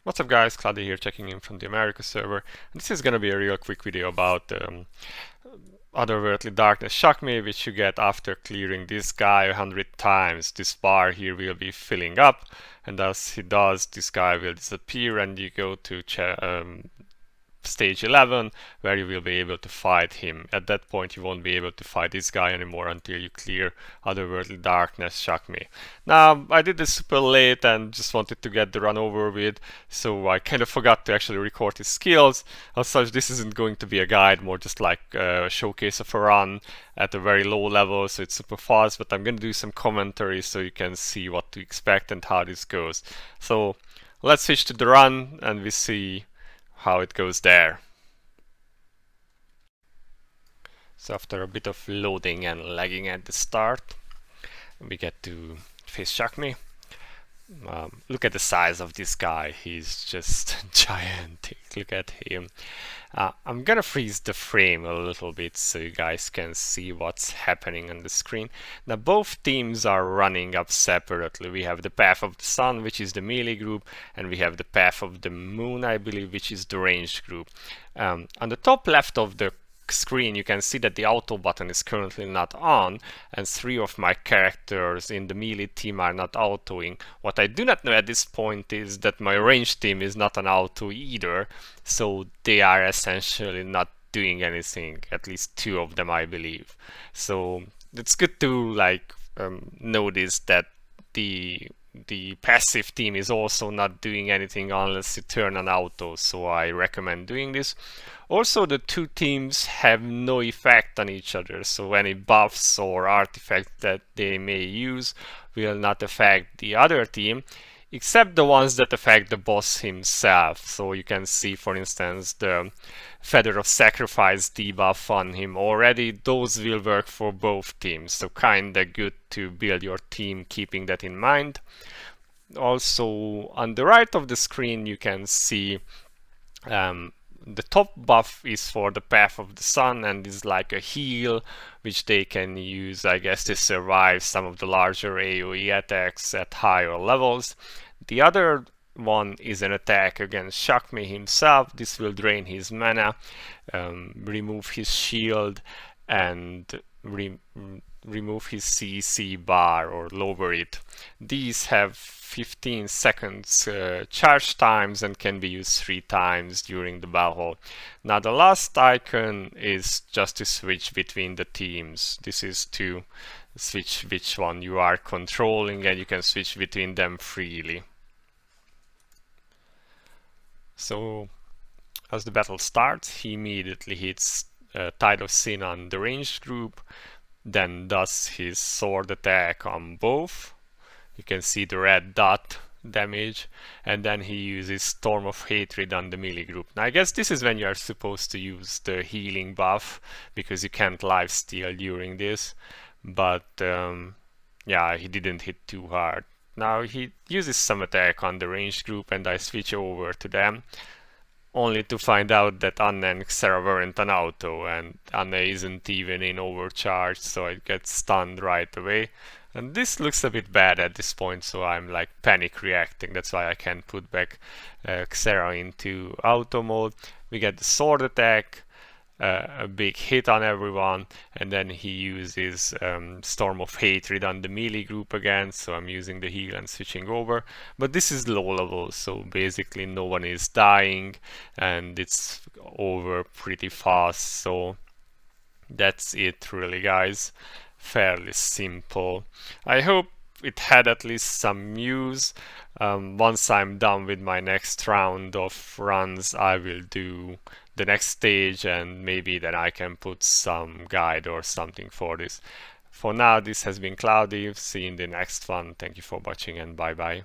What's up guys, Cloudie here checking in from the America server. And this is gonna be a real quick video about Otherwordly Darkness Shakmeh, which you get after clearing this guy 100 times. This bar here will be filling up, and as he does, this guy will disappear and you go to stage 11, where you will be able to fight him. At that point you won't be able to fight this guy anymore until you clear Otherwordly Darkness Shakmeh. Now I did this super late and just wanted to get the run over with, so I kind of forgot to actually record his skills. As such, this isn't going to be a guide, more just like a showcase of a run at a very low level, so it's super fast, but I'm going to do some commentary so you can see what to expect and how this goes. So let's switch to the run and we see how it goes there. So after a bit of loading and lagging at the start, we get to face Shakmeh. Look at the size of this guy, he's just gigantic. Look at him. I'm gonna freeze the frame a little bit so you guys can see what's happening on the screen. Now both teams are running up separately. We have the Path of the Sun, which is the melee group, and we have the Path of the Moon, I believe, which is the ranged group. On the top left of the screen you can see that the auto button is currently not on, and 3 of my characters in the melee team are not autoing. What I do not know at this point is that my ranged team is not an auto either, so they are essentially not doing anything, at least 2 of them I believe. So it's good to notice that the passive team is also not doing anything unless you turn on auto, so I recommend doing this. Also, the 2 teams have no effect on each other, so any buffs or artifacts that they may use will not affect the other team, except the ones that affect the boss himself. So you can see, for instance, the Feather of Sacrifice debuff on him already. Those will work for both teams, so kinda good to build your team keeping that in mind. Also, on the right of the screen you can see the top buff is for the Path of the Sun and is like a heal which they can use, I guess, to survive some of the larger AoE attacks at higher levels. The other one is an attack against Shakmeh himself. This will drain his mana, remove his shield, and remove his CC bar or lower it. These have 15 seconds charge times and can be used 3 times during the battle. Now the last icon is just to switch between the teams. This is to switch which one you are controlling, and you can switch between them freely. So as the battle starts, he immediately hits Tide of Sin on the ranged group, then does his sword attack on both. You can see the red dot damage, and then he uses Storm of Hatred on the melee group. Now I guess this is when you are supposed to use the healing buff, because you can't lifesteal during this, but yeah, he didn't hit too hard. Now he uses some attack on the ranged group and I switch over to them, only to find out that Anna and Xera weren't an auto, and Anna isn't even in overcharge, so I get stunned right away. And this looks a bit bad at this point, so I'm like panic reacting. That's why I can't put back Xera into auto mode. We get the sword attack, a big hit on everyone, and then he uses Storm of Hatred on the melee group again, so I'm using the heal and switching over. But this is low level, so basically no one is dying and it's over pretty fast. So that's it really, guys. Fairly simple. I hope it had at least some use. Once I'm done with my next round of runs, I will do the next stage, and maybe then I can put some guide or something for this. For now, this has been Cloudie. See you in the next one. Thank you for watching and bye bye.